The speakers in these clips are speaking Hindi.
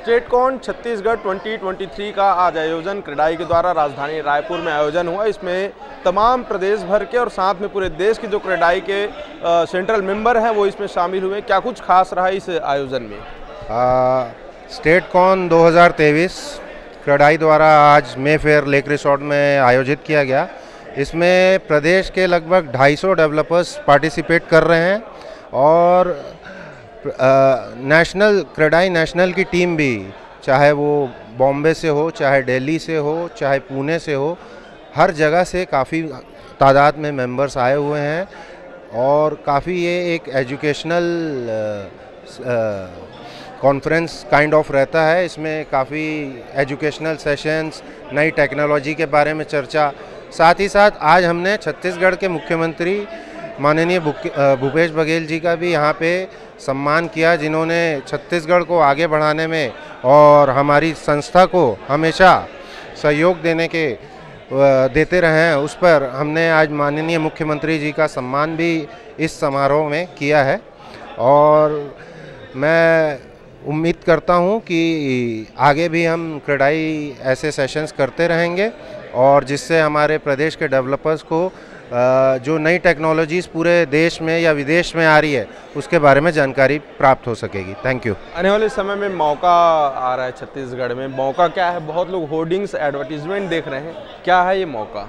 स्टेटकॉन छत्तीसगढ़ 2023 का आज आयोजन क्रेडाई के द्वारा राजधानी रायपुर में आयोजन हुआ। इसमें तमाम प्रदेश भर के और साथ में पूरे देश के जो क्रेडाई के सेंट्रल मेंबर हैं वो इसमें शामिल हुए। क्या कुछ खास रहा इस आयोजन में? स्टेटकॉन 2023 क्रेडाई द्वारा आज मेफेयर लेक रिसोर्ट में आयोजित किया गया। इसमें प्रदेश के लगभग 250 डेवलपर्स पार्टिसिपेट कर रहे हैं और क्रेडाई नेशनल की टीम भी, चाहे वो बॉम्बे से हो, चाहे दिल्ली से हो, चाहे पुणे से हो, हर जगह से काफ़ी तादाद में मेंबर्स आए हुए हैं और काफ़ी ये एक एजुकेशनल कॉन्फ्रेंस काइंड ऑफ रहता है। इसमें काफ़ी एजुकेशनल सेशंस, नई टेक्नोलॉजी के बारे में चर्चा, साथ ही साथ आज हमने छत्तीसगढ़ के मुख्यमंत्री माननीय भूपेश बघेल जी का भी यहाँ पे सम्मान किया, जिन्होंने छत्तीसगढ़ को आगे बढ़ाने में और हमारी संस्था को हमेशा सहयोग देते रहे हैं। उस पर हमने आज माननीय मुख्यमंत्री जी का सम्मान भी इस समारोह में किया है और मैं उम्मीद करता हूं कि आगे भी हम क्रेडाई ऐसे सेशंस करते रहेंगे और जिससे हमारे प्रदेश के डेवलपर्स को जो नई टेक्नोलॉजीज़ पूरे देश में या विदेश में आ रही है उसके बारे में जानकारी प्राप्त हो सकेगी। Thank you. आने वाले समय में मौका आ रहा है छत्तीसगढ़ में, मौका क्या है? बहुत लोग होर्डिंग्स, एडवर्टीजमेंट देख रहे हैं, क्या है ये मौका?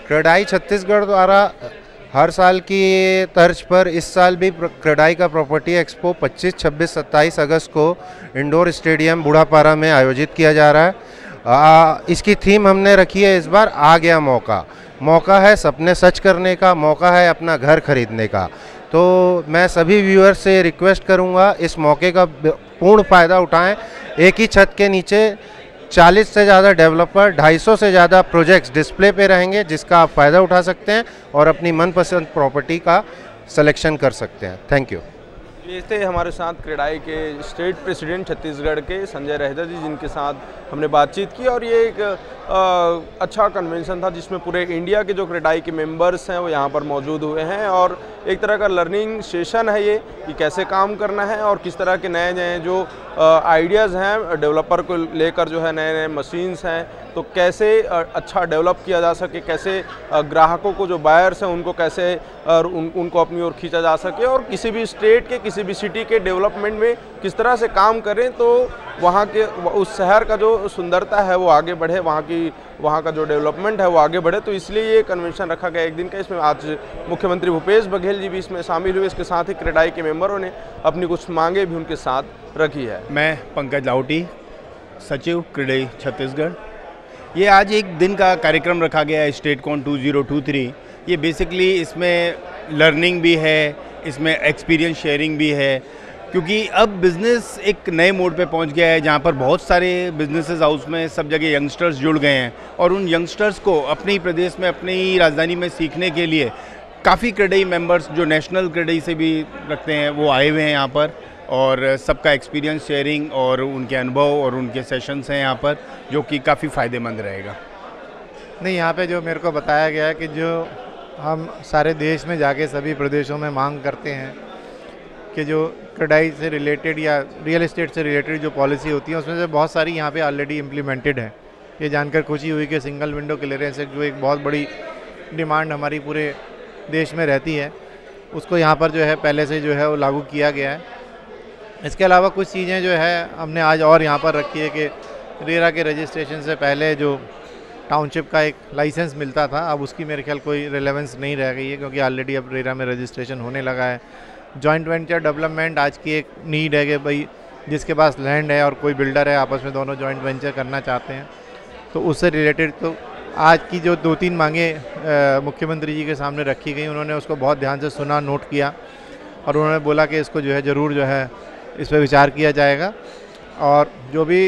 क्रेडाई छत्तीसगढ़ द्वारा हर साल की तर्ज पर इस साल भी क्रेडाई का प्रॉपर्टी एक्सपो 25, 26, 27 अगस्त को इंडोर स्टेडियम बूढ़ापारा में आयोजित किया जा रहा है। इसकी थीम हमने रखी है इस बार, आ गया मौका। मौका है सपने सच करने का, मौका है अपना घर खरीदने का। तो मैं सभी व्यूअर्स से रिक्वेस्ट करूंगा इस मौके का पूर्ण फ़ायदा उठाएं। एक ही छत के नीचे 40 से ज़्यादा डेवलपर, 250 से ज़्यादा प्रोजेक्ट्स डिस्प्ले पे रहेंगे, जिसका आप फ़ायदा उठा सकते हैं और अपनी मनपसंद प्रॉपर्टी का सिलेक्शन कर सकते हैं। Thank you. ये थे हमारे साथ क्रेडाई के स्टेट प्रेसिडेंट छत्तीसगढ़ के संजय रहेजा जी, जिनके साथ हमने बातचीत की और ये एक अच्छा कन्वेंशन था जिसमें पूरे इंडिया के जो क्रेडाई के मेंबर्स हैं वो यहाँ पर मौजूद हुए हैं और एक तरह का लर्निंग सेशन है ये कि कैसे काम करना है और किस तरह के नए नए जो आइडियाज़ हैं डेवलपर को लेकर, जो है नए नए मशीन्स हैं तो कैसे अच्छा डेवलप किया जा सके, कैसे ग्राहकों को जो बायर्स हैं उनको कैसे उनको अपनी ओर खींचा जा सके और किसी भी स्टेट के, किसी भी सिटी के डेवलपमेंट में किस तरह से काम करें तो वहाँ के उस शहर का जो सुंदरता है वो आगे बढ़े, वहाँ का जो डेवलपमेंट है वो आगे बढ़े। तो इसलिए ये कन्वेंशन रखा गया एक दिन का। इसमें आज मुख्यमंत्री भूपेश बघेल जी भी इसमें शामिल हुए। इसके साथ ही क्रेडाई के मेंबरों ने अपनी कुछ मांगे भी उनके साथ रखी है। मैं पंकज लाहौटी, सचिव क्रेडाई छत्तीसगढ़। ये आज एक दिन का कार्यक्रम रखा गया है स्टेटकॉन 2023। ये बेसिकली इसमें लर्निंग भी है, इसमें एक्सपीरियंस शेयरिंग भी है, क्योंकि अब बिज़नेस एक नए मोड पे पहुंच गया है जहां पर बहुत सारे बिजनेसेस हाउस में सब जगह यंगस्टर्स जुड़ गए हैं और उन यंगस्टर्स को अपने प्रदेश में, अपनी राजधानी में सीखने के लिए काफ़ी क्रेडाई मेंबर्स जो नेशनल क्रेडाई से भी रखते हैं वो आए हुए हैं यहाँ पर और सबका एक्सपीरियंस शेयरिंग और उनके अनुभव और उनके सेशंस हैं यहाँ पर, जो कि काफ़ी फ़ायदेमंद रहेगा। नहीं, यहाँ पे जो मेरे को बताया गया है कि जो हम सारे देश में जाके सभी प्रदेशों में मांग करते हैं कि जो क्रेडाई से रिलेटेड या रियल एस्टेट से रिलेटेड जो पॉलिसी होती है उसमें से बहुत सारी यहाँ पे ऑलरेडी इम्प्लीमेंटेड है। ये जानकर खुशी हुई कि सिंगल विंडो क्लियरेंस जो एक बहुत बड़ी डिमांड हमारी पूरे देश में रहती है, उसको यहाँ पर जो है पहले से जो है वो लागू किया गया है। इसके अलावा कुछ चीज़ें जो है हमने आज और यहाँ पर रखी है कि रेरा के रजिस्ट्रेशन से पहले जो टाउनशिप का एक लाइसेंस मिलता था, अब उसकी मेरे ख्याल कोई रिलेवेंस नहीं रह गई है क्योंकि ऑलरेडी अब रेरा में रजिस्ट्रेशन होने लगा है। जॉइंट वेंचर डेवलपमेंट आज की एक नीड है कि भाई जिसके पास लैंड है और कोई बिल्डर है, आपस में दोनों जॉइंट वेंचर करना चाहते हैं, तो उससे रिलेटेड तो आज की जो 2-3 मांगे मुख्यमंत्री जी के सामने रखी गई, उन्होंने उसको बहुत ध्यान से सुना, नोट किया और उन्होंने बोला कि इसको जो है ज़रूर जो है इस पर विचार किया जाएगा और जो भी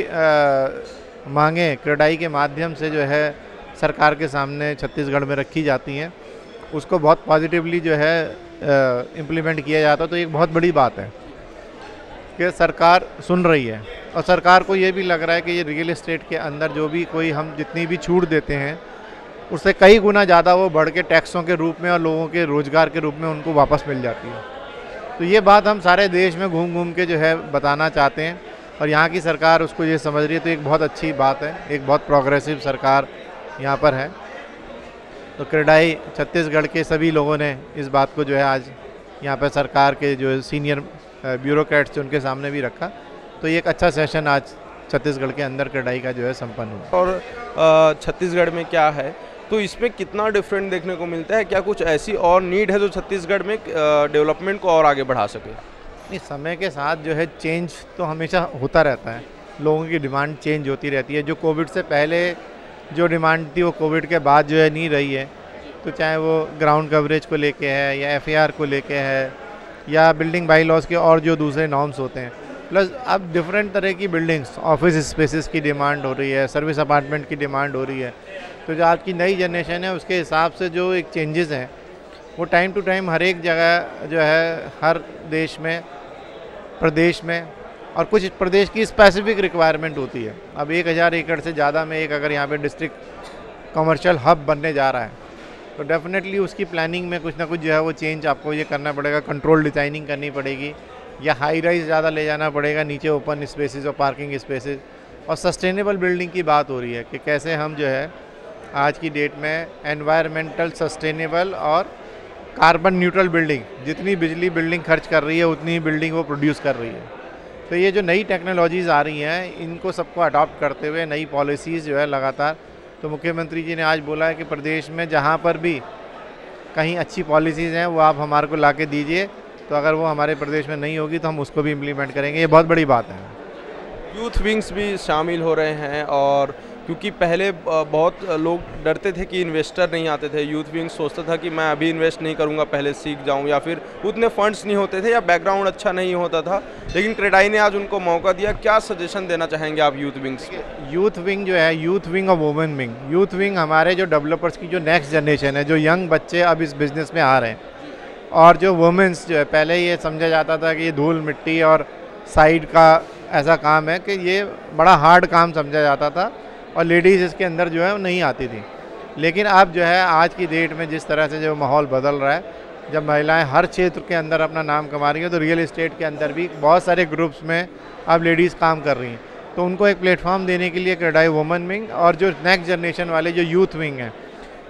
मांगे क्रेडाई के माध्यम से जो है सरकार के सामने छत्तीसगढ़ में रखी जाती हैं उसको बहुत पॉजिटिवली जो है इम्प्लीमेंट किया जाता। तो एक बहुत बड़ी बात है कि सरकार सुन रही है और सरकार को ये भी लग रहा है कि ये रियल एस्टेट के अंदर जो भी कोई हम जितनी भी छूट देते हैं उससे कई गुना ज़्यादा वो बढ़ के टैक्सों के रूप में और लोगों के रोज़गार के रूप में उनको वापस मिल जाती है। तो ये बात हम सारे देश में घूम घूम के जो है बताना चाहते हैं और यहाँ की सरकार उसको ये समझ रही है, तो एक बहुत अच्छी बात है, एक बहुत प्रोग्रेसिव सरकार यहाँ पर है। तो क्रेडाई छत्तीसगढ़ के सभी लोगों ने इस बात को जो है आज यहाँ पर सरकार के जो सीनियर ब्यूरोक्रेट्स उनके सामने भी रखा। तो ये एक अच्छा सेशन आज छत्तीसगढ़ के अंदर क्रेडाई का जो है संपन्न हुआ। और छत्तीसगढ़ में क्या है, तो इसमें कितना डिफरेंट देखने को मिलता है? क्या कुछ ऐसी और नीड है जो छत्तीसगढ़ में डेवलपमेंट को और आगे बढ़ा सके? नहीं, समय के साथ जो है चेंज तो हमेशा होता रहता है, लोगों की डिमांड चेंज होती रहती है। जो कोविड से पहले जो डिमांड थी वो कोविड के बाद जो है नहीं रही है। तो चाहे वो ग्राउंड कवरेज को लेके है या FAR को लेके है या बिल्डिंग बाई लॉज के और जो दूसरे नॉर्म्स होते हैं, प्लस अब डिफरेंट तरह की बिल्डिंग्स, ऑफिस स्पेसेस की डिमांड हो रही है, सर्विस अपार्टमेंट की डिमांड हो रही है। तो जो आज की नई जनरेशन है उसके हिसाब से जो एक चेंजेस हैं वो टाइम टू टाइम हर एक जगह जो है, हर देश में, प्रदेश में, और कुछ प्रदेश की स्पेसिफिक रिक्वायरमेंट होती है। अब 1000 एकड़ से ज़्यादा में एक अगर यहाँ पे डिस्ट्रिक्ट कमर्शियल हब बनने जा रहा है तो डेफिनेटली उसकी प्लानिंग में कुछ ना कुछ जो है वो चेंज आपको ये करना पड़ेगा। कंट्रोल डिज़ाइनिंग करनी पड़ेगी या हाई राइज ज़्यादा ले जाना पड़ेगा, नीचे ओपन स्पेसेस और पार्किंग स्पेसेस। और सस्टेनेबल बिल्डिंग की बात हो रही है कि कैसे हम जो है आज की डेट में एनवायरमेंटल सस्टेनेबल और कार्बन न्यूट्रल बिल्डिंग, जितनी बिजली बिल्डिंग खर्च कर रही है उतनी ही बिल्डिंग वो प्रोड्यूस कर रही है। तो ये जो नई टेक्नोलॉजीज़ आ रही हैं इनको सबको अडॉप्ट करते हुए नई पॉलिसीज़ जो है लगातार, तो मुख्यमंत्री जी ने आज बोला है कि प्रदेश में जहाँ पर भी कहीं अच्छी पॉलिसीज़ हैं वो आप हमारे को ला के दीजिए, तो अगर वो हमारे प्रदेश में नहीं होगी तो हम उसको भी इम्प्लीमेंट करेंगे। ये बहुत बड़ी बात है। यूथ विंग्स भी शामिल हो रहे हैं, और क्योंकि पहले बहुत लोग डरते थे कि इन्वेस्टर नहीं आते थे, यूथ विंग सोचता था कि मैं अभी इन्वेस्ट नहीं करूंगा, पहले सीख जाऊं, या फिर उतने फंड्स नहीं होते थे या बैकग्राउंड अच्छा नहीं होता था, लेकिन क्रेडाई ने आज उनको मौका दिया। क्या सजेशन देना चाहेंगे आप यूथ विंग्स को? यूथ विंग जो है, यूथ विंग और वुमेन विंग, यूथ विंग हमारे जो डेवलपर्स की जो नेक्स्ट जनरेशन है, जो यंग बच्चे अब इस बिज़नेस में आ रहे हैं, और जो वुमेंस जो है, पहले ये समझा जाता था कि ये धूल मिट्टी और साइड का ऐसा काम है कि ये बड़ा हार्ड काम समझा जाता था और लेडीज़ इसके अंदर जो है वो नहीं आती थी। लेकिन अब जो है आज की डेट में जिस तरह से जो माहौल बदल रहा है, जब महिलाएं हर क्षेत्र के अंदर अपना नाम कमा रही हैं, तो रियल एस्टेट के अंदर भी बहुत सारे ग्रुप्स में अब लेडीज़ काम कर रही हैं। तो उनको एक प्लेटफॉर्म देने के लिए क्रेडाई वुमेन विंग और जो नेक्स्ट जनरेशन वाले जो यूथ विंग हैं,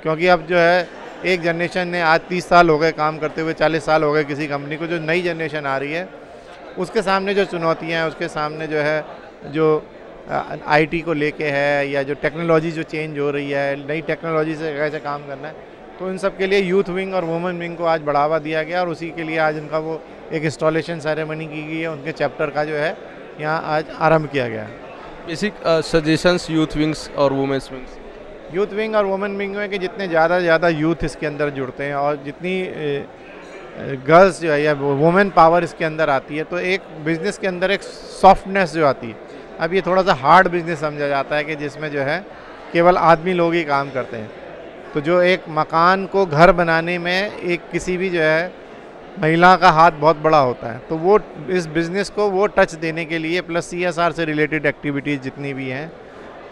क्योंकि अब जो है एक जनरेशन ने आज 30 साल हो गए काम करते हुए, 40 साल हो गए किसी कंपनी को, जो नई जनरेशन आ रही है उसके सामने जो चुनौतियाँ हैं, उसके सामने जो है जो IT को लेके है या जो टेक्नोलॉजी जो चेंज हो रही है, नई टेक्नोलॉजी से कैसे काम करना है, तो इन सब के लिए यूथ विंग और वुमेन विंग को आज बढ़ावा दिया गया और उसी के लिए आज उनका वो एक इंस्टॉलेशन सेरेमनी की गई है, उनके चैप्टर का जो है यहाँ आज आरंभ किया गया है। बेसिक सजेशंस यूथ विंग्स और वुमेन्स विंग्स? यूथ विंग और वुमेन विंग में कि जितने ज़्यादा से ज़्यादा यूथ इसके अंदर जुड़ते हैं और जितनी गर्ल्स जो है या वुमेन पावर इसके अंदर आती है, तो एक बिज़नेस के अंदर एक सॉफ्टनेस जो आती है। अब ये थोड़ा सा हार्ड बिज़नेस समझा जाता है कि जिसमें जो है केवल आदमी लोग ही काम करते हैं। तो जो एक मकान को घर बनाने में एक किसी भी जो है महिला का हाथ बहुत बड़ा होता है, तो वो इस बिज़नेस को वो टच देने के लिए, प्लस CSR से रिलेटेड एक्टिविटीज़ जितनी भी हैं,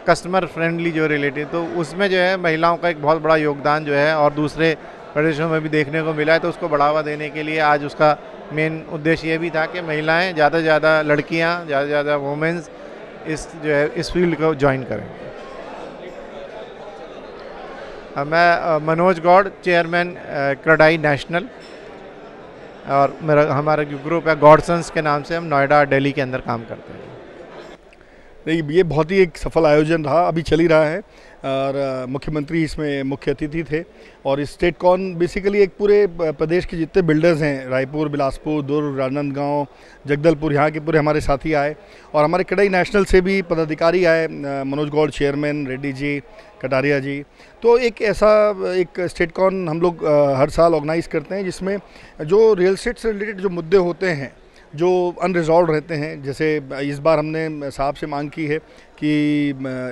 कस्टमर फ्रेंडली जो रिलेटेड, तो उसमें जो है महिलाओं का एक बहुत बड़ा योगदान जो है और दूसरे प्रदेशों में भी देखने को मिला है। तो उसको बढ़ावा देने के लिए आज उसका मेन उद्देश्य ये भी था कि महिलाएं ज़्यादा से ज़्यादा, लड़कियां ज़्यादा से ज़्यादा, वुमेन्स इस जो है इस फील्ड को ज्वाइन करें। मैं मनोज गौड़, चेयरमैन क्रेडाई नेशनल, और हमारा जो ग्रुप है गॉडसन्स के नाम से, हम नोएडा और दिल्ली के अंदर काम करते हैं। नहीं, ये बहुत ही एक सफल आयोजन रहा, अभी चल ही रहा है, और मुख्यमंत्री इसमें मुख्य अतिथि थे। और स्टेट कॉन बेसिकली एक पूरे प्रदेश के जितने बिल्डर्स हैं, रायपुर, बिलासपुर, दुर्ग, राजनांदगांव, जगदलपुर, यहाँ के पूरे हमारे साथी आए, और हमारे क्रेडाई नेशनल से भी पदाधिकारी आए, मनोज गौड़ चेयरमैन, रेड्डी जी, कटारिया जी। तो एक ऐसा एक स्टेट कॉन हम लोग हर साल ऑर्गेनाइज़ करते हैं जिसमें जो रियल एस्टेट से रिलेटेड जो मुद्दे होते हैं, जो अनरिजॉल्व रहते हैं, जैसे इस बार हमने साहब से मांग की है कि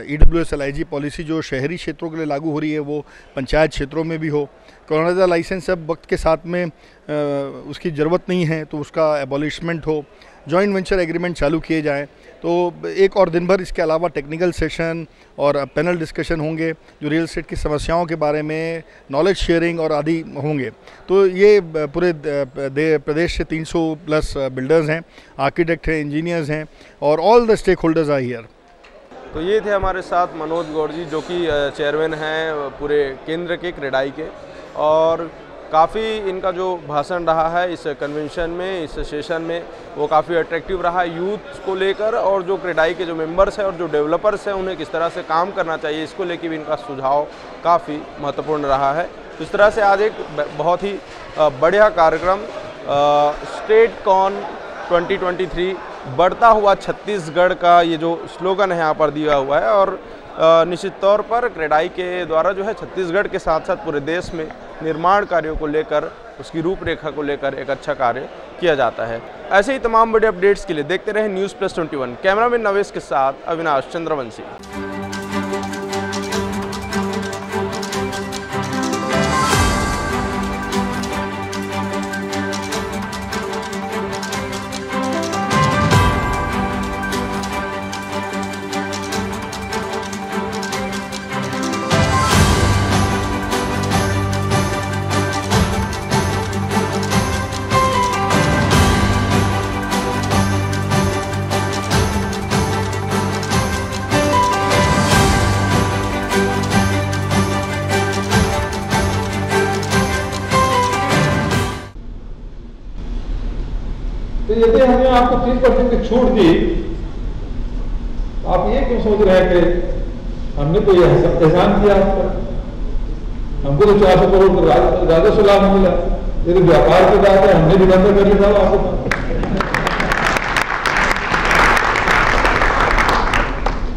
EWS LIG पॉलिसी जो शहरी क्षेत्रों के लिए लागू हो रही है वो पंचायत क्षेत्रों में भी हो। कोरोना लाइसेंस अब वक्त के साथ में उसकी ज़रूरत नहीं है, तो उसका एबॉलिशमेंट हो। जॉइंट वेंचर एग्रीमेंट चालू किए जाएं। तो एक और दिन भर इसके अलावा टेक्निकल सेशन और पैनल डिस्कशन होंगे जो रियल एस्टेट की समस्याओं के बारे में, नॉलेज शेयरिंग और आदि होंगे। तो ये पूरे प्रदेश से 300 प्लस बिल्डर्स हैं, आर्किटेक्ट हैं, इंजीनियर्स हैं और all the stakeholders are here. तो ये थे हमारे साथ मनोज गौड़ जी, जो कि चेयरमैन हैं पूरे केंद्र के क्रेडाई के, और काफ़ी इनका जो भाषण रहा है इस कन्वेंशन में, इस सेशन में, वो काफ़ी अट्रैक्टिव रहा यूथ को लेकर, और जो क्रेडाई के जो मेंबर्स हैं और जो डेवलपर्स हैं उन्हें किस तरह से काम करना चाहिए इसको लेकर भी इनका सुझाव काफ़ी महत्वपूर्ण रहा है। तो इस तरह से आज एक बहुत ही बढ़िया कार्यक्रम स्टेट कॉन 2023 बढ़ता हुआ छत्तीसगढ़ का ये जो स्लोगन है यहाँ पर दिया हुआ है, और निश्चित तौर पर क्रेडाई के द्वारा जो है छत्तीसगढ़ के साथ साथ पूरे देश में निर्माण कार्यों को लेकर, उसकी रूपरेखा को लेकर एक अच्छा कार्य किया जाता है। ऐसे ही तमाम बड़े अपडेट्स के लिए देखते रहें News+21। कैमरामैन नवेश के साथ अविनाश चंद्रवंशी। तो यदि हमने आपको 30% की छूट दी, आप ये क्यों सोच रहे हैं कि हमने तो ये एहसान किया आप पर? हमको तो 400 करोड़ राजस्व लाभ मिला। ये तो व्यापार की बात है, हमने भी बंद कर लिया था आपको।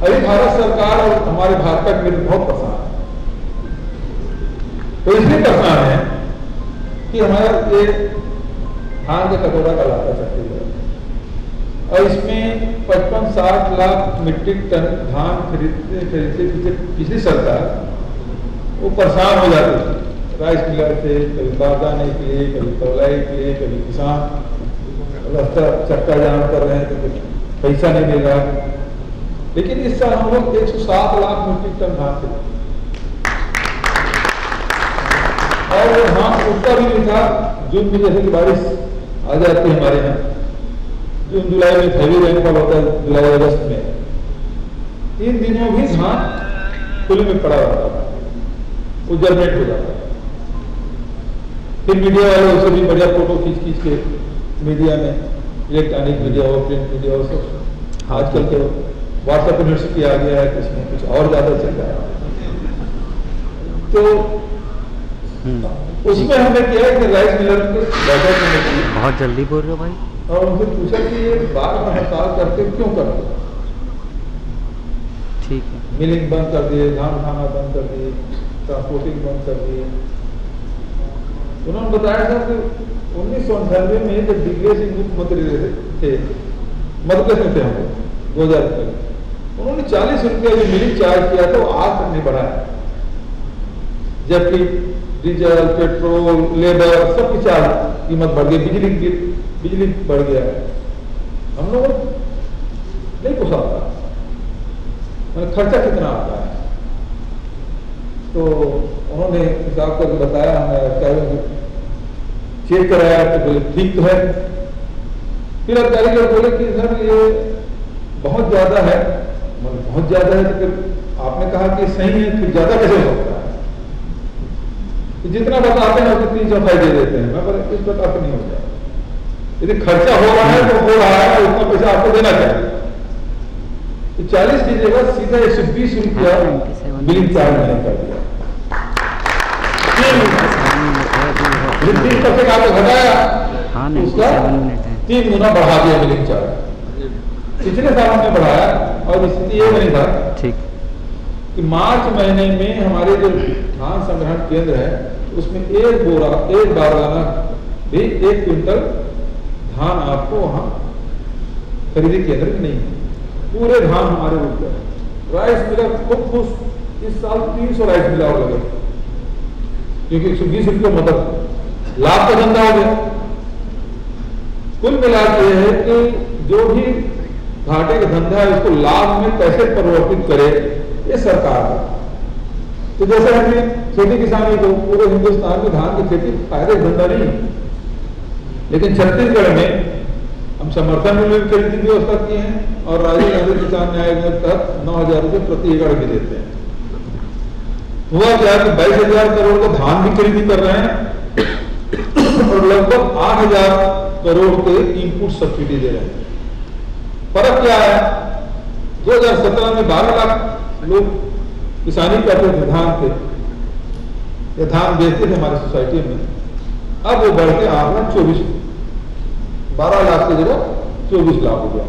अरे भारत सरकार और हमारे भाजपा के लिए बहुत परेशान है। तो इसलिए परेशान है कि हमारा ये धान का कटोरा का लाता छत्तीसगढ़, और इसमें 55-60 लाख मीट्रिक टन धान खरीदते पिछली सरकार वो परेशान हो जाती थी राइस मिलर से, कभी बारदाने के लिए, कभी तौलाई के लिए, कभी किसान रास्ता चक्का जाम कर रहे हैं तो कुछ पैसा नहीं मिल रहा। लेकिन इस साल हम लोग 107 लाख मीट्रिक टन धान खरीदते, और हाँ उसका भी लिखा जून में जैसे कि बारिश आ जाती है हमारे यहाँ, जून जुलाई में हैवी रेनफॉल होता है, जुलाई अगस्त में, इन दिनों भी धान खुले में पड़ा रहता था, वो जर्नेट हो जाता है। फिर मीडिया वाले उसे भी बढ़िया फोटो खींच के मीडिया में, इलेक्ट्रॉनिक मीडिया हो, प्रिंट मीडिया हो, सब आजकल तो व्हाट्सएप यूनिवर्सिटी आ गया है, इसमें कुछ और ज्यादा चल रहा है। तो उसमें हमने किया कि राइस मिलर के बैठक में बहुत जल्दी बोल रहे हो भाई, और उनसे पूछा कि ये बार बार हड़ताल करते क्यों करते? ठीक है। मिलिंग बंद कर दिए, धान खाना बंद कर दिए, ट्रांसपोर्टिंग बंद कर दिए। उन्होंने बताया था कि 1998 में जब दिग्विजय सिंह मुख्यमंत्री थे, मध्य प्रदेश में थे हम लोग 2000 में, उन्होंने 40 रुपया जो मिलिंग चार्ज किया था वो आज तक नहीं बढ़ाया, जबकि डीजल, पेट्रोल, लेबर सबकी चार्ज कीमत बढ़ गई, बिजली बढ़ गया। हम लोग नहीं पोसाता, खर्चा कितना आता है। तो उन्होंने हिसाब करके बताया, हमने चेक कराया तो बोले ठीक तो है। फिर अधिकारी लोग बोले कि सर ये बहुत ज्यादा है, बहुत ज्यादा है, तो फिर आपने कहा कि सही है, फिर ज्यादा कैसे हो सकता है? जितना बताते हैं उतनी 3 दे देते हैं, मैं इस प्रकार से नहीं हो जाए। यदि खर्चा हो रहा है तो हो रहा है, उतना पैसा आपको देना चाहिए। तो 40 की जगह सीधा 120 रुपया बिलिंग चार्ज मैंने कर दिया, 30% आपको घटाया, उसका 3 गुना बढ़ा दिया बिलिंग चार्ज। पिछले साल हमने बढ़ाया, और स्थिति ये नहीं था ठीक कि मार्च महीने में हमारे जो धान संग्रहण केंद्र है उसमें एक बारदाना भी 1 क्विंटल धान आपको वहाँ खरीदी केंद्र में नहीं है, पूरे धान हमारे रूप में। राइस मिलर खूब खुश, इस साल 300 राइस मिलर और लगे, क्योंकि 120 रुपये मदद लाभ तो धंधा हो गया। कुल मिला के है कि जो भी घाटे का धंधा है उसको लाभ में कैसे परिवर्तित करे, ये सरकार है। तो जैसे हमने खेती किसानी को पूरे हिंदुस्तान में धान की खेती फायदे धंधा नहीं, लेकिन छत्तीसगढ़ में हम समर्थन मूल्य में खरीदी की व्यवस्था की है और राजीव गांधी किसान न्याय योजना के तहत 9,000 रुपये प्रति एकड़ भी देते हैं। हुआ क्या कि 22,000 करोड़ का धान भी खरीदी कर रहे हैं और लगभग 8,000 करोड़ के इनपुट सब्सिडी दे रहे हैं। फर्क क्या है, 2017 में 12 लाख लोग किसानी करते थे धान के, या धान बेचते थे हमारी सोसाइटी में, अब वो बढ़ के आंकड़ा 12 लाख की जगह 24 लाख हो गया।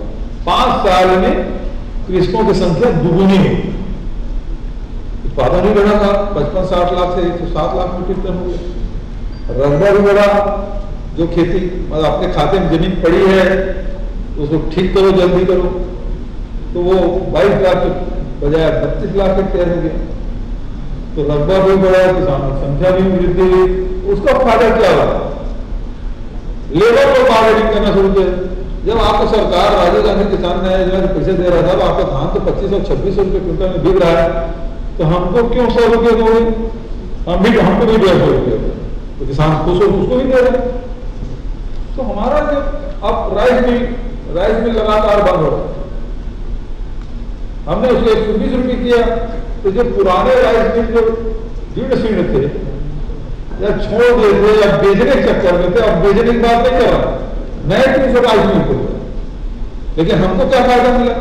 5 साल में कृषकों की संख्या दुगुनी हुई, उत्पादन भी बढ़ा था, 55-60 लाख से 107 लाख मीट्रिक टन हो गया। रकबा भी बढ़ा, जो खेती मतलब अपने खाते में जमीन पड़ी है उसको ठीक करो, जल्दी करो, तो वो 22 लाख के बजाय 32 लाख हेक्टेयर हो गया। तो रकबा भी बढ़ा, किसानों की संख्या भी वृद्धि हुई। उसका फायदा क्या हुआ, लेबर को मार्केटिंग करना शुरू किया। जब आपको सरकार राजीव गांधी किसान न्याय योजना के पैसे दे रहा था, आपका धान तो 25 और 26 रुपये क्विंटल में बिक रहा है, तो हमको क्यों 100 रुपये दोगे, हमको भी 150 रुपये, तो किसान खुश हो उसको भी दे रहे। तो हमारा जो अब राइस मिल लगातार बंद हो रहा है, हमने उसको 120 रुपये किया, तो जो पुराने राइस मिल जो जीर्ण शीर्ण थे या छोड़ देते या बेचने के चक्कर में थे, अब बेचने की बात नहीं कर रहा, नए 300 राइस मिल को, लेकिन हमको क्या फायदा मिला,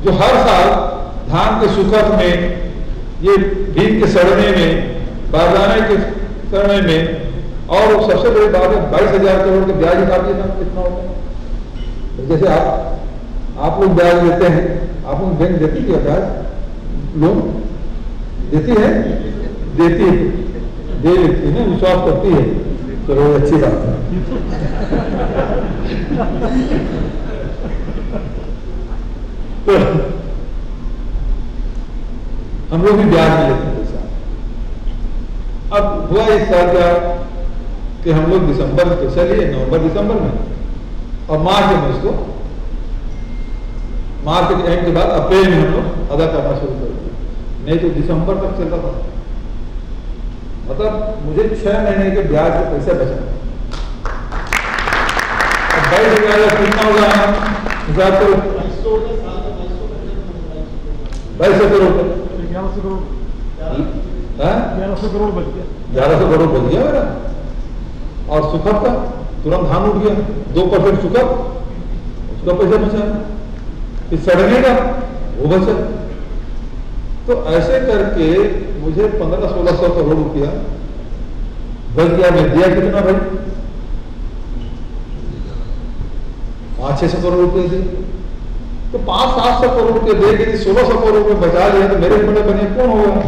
जो हर साल धान के सुखत में, ये भीग के सड़ने में, बारदाने के सड़ने में, और सबसे बड़ी बात है 22,000 करोड़ के ब्याज काटिए ना कितना होता है। जैसे आप लोग ब्याज देते हैं, आप लोग बैंक देती है ब्याज, लोन देती है, देती है, दे लेती है, विश्वास करती है, चलो अच्छी बात है। तो हम लोग भी ब्याज में लेते हैं पैसा। अब हुआ इस साल क्या कि हम लोग दिसंबर में पैसा लिए, नवंबर दिसंबर में, और मार्च में उसको, मार्च के एंड के बाद अप्रैल में हम लोग अदा करना शुरू कर दिया, नहीं तो दिसंबर तक चलता था। मतलब मुझे 6 महीने के ब्याज के पैसे बचा। 22,000 कितना होगा, 2200 करोड़, 1100 करोड़ बच गया, 1100 करोड़ बच गया मेरा। और सुखद का तुरंत धान उठ गया, 2% सुखद, उसका पैसा बचा, फिर सड़ने का वो बचा। तो ऐसे करके मुझे 1500-1600 करोड़ रुपया बच गया। मैं दिया कितना भाई, 500-600 करोड़ रुपये दे, तो 500-700 करोड़ रुपये दे के 1600 करोड़ रुपये बचा लिया, तो मेरे बड़े बने कौन होगा,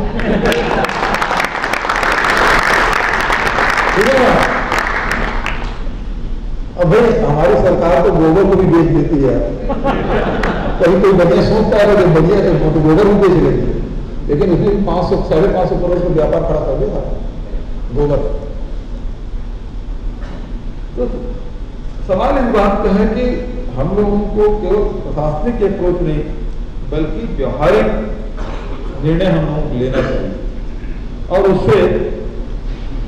ठीक है ना। अब भाई हमारी सरकार तो गोबर को भी बेच देती है, कहीं कोई बढ़िया सोचता है तो बढ़िया तो गोबर भी बेच लेती है, लेकिन उसमें 500-550 करोड़ का व्यापार खड़ा कर देगा गोबर। तो सवाल इस बात का है कि हम लोगों को केवल प्रशासनिक अप्रोच नहीं बल्कि व्यवहारिक निर्णय हम लोगों को लेना चाहिए, और उससे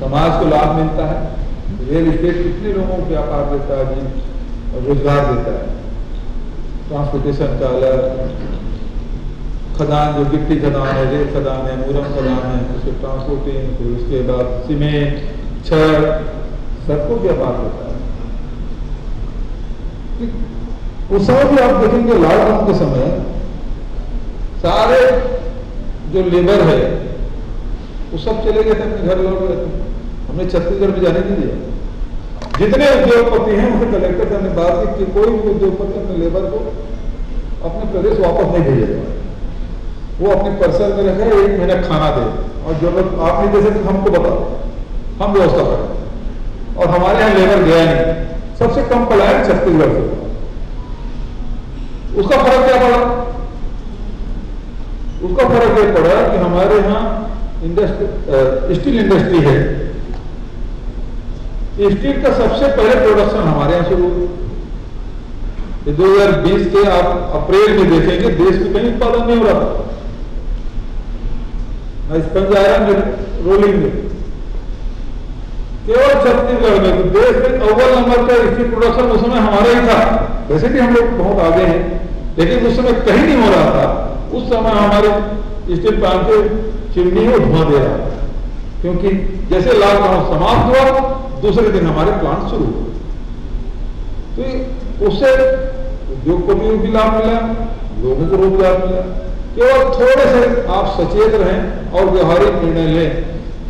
समाज को लाभ मिलता है। रियल एस्टेट कितने लोगों को व्यापार देता है, रोजगार देता है, ट्रांसपोर्टेशन का अलग, खदान जो गिट्टी खदान है, रेत खदान है, मूरम खदान है, उसके ट्रांसपोर्टिंग, फिर उसके बाद सीमेंट, छड़, सबको व्यापार देता है। उस समय भी आप देखेंगे लॉकडाउन के समय सारे जो लेबर है वो सब चले गए थे, अपने घर लौट गए थे, हमने छत्तीसगढ़ में जाने नहीं दिया। जितने उद्योगपति हैं उनसे कलेक्टर साहब ने बात की कि कोई भी उद्योगपति अपने लेबर को अपने प्रदेश वापस नहीं भेजेगा, वो अपने परिसर में रखे, 1 महीना खाना दे, और जरूरत आप नहीं दे सकते हमको बताओ, हम व्यवस्था करें। और हमारे यहाँ लेबर गया नहीं, सबसे कम पलायन छत्तीसगढ़ से। उसका फर्क क्या पड़ा, उसका फर्क ये पड़ा कि हमारे यहाँ स्टील इंडस्ट्री है, स्टील का सबसे पहले प्रोडक्शन हमारे यहाँ शुरू हुआ, ये 2020 के आप अप्रैल में देखेंगे देश में कहीं उत्पादन नहीं हो रहा था, ना स्पंज आयरन में, रोलिंग में, केवल छत्तीसगढ़ में। तो देश में अव्वल नंबर का स्टील प्रोडक्शन उस समय हमारा ही था। वैसे भी हम लोग बहुत आगे हैं, लेकिन उस समय कहीं नहीं हो रहा था। उस समय हमारे स्टील प्लांट के चिमनी में धुआं दे रहा था, क्योंकि जैसे लॉकडाउन समाप्त हुआ दूसरे दिन हमारे प्लांट शुरू हुए। तो उससे उद्योग को भी लाभ मिला, लोगों को रोजगार मिला। केवल थोड़े से आप सचेत रहें और व्यवहारिक निर्णय लें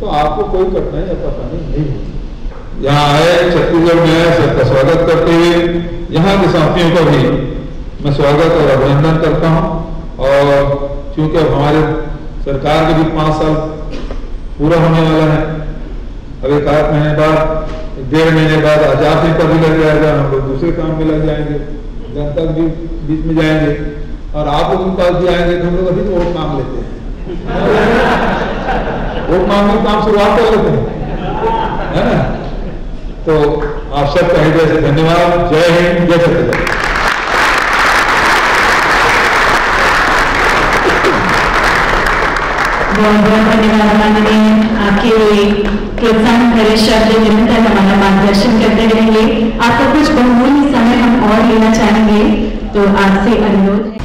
तो आपको कोई कठिनाई या परेशानी नहीं होती। यहाँ आए, छत्तीसगढ़ में आए, सबका स्वागत करते हुए यहाँ के साथियों का भी मैं स्वागत और अभिनंदन करता हूँ। और चूंकि अब हमारे सरकार के भी 5 साल पूरा होने वाला है, अब 1 महीने बाद, 1.5 महीने बाद आजादी का भी लग जाएगा, हम लोग दूसरे काम में लग जाएंगे, जनता भी बीच में जाएंगे और आप लोगों के पास भी आएंगे तो हम लोग अभी तो वोट मांग लेते हैं। वोट मांगने का काम शुरुआत कर लेते हैं, है ना। तो आप सबका हृदय से धन्यवाद। जय हिंद, जय छत्तीसगढ़। बहुत बहुत धन्यवाद माननीय, आपके प्रोत्साहन भरे शब्द निरंतर हमारा मार्गदर्शन करते रहेंगे। आपका कुछ बहुमूल्य समय हम और लेना चाहेंगे, तो आपसे अनुरोध है।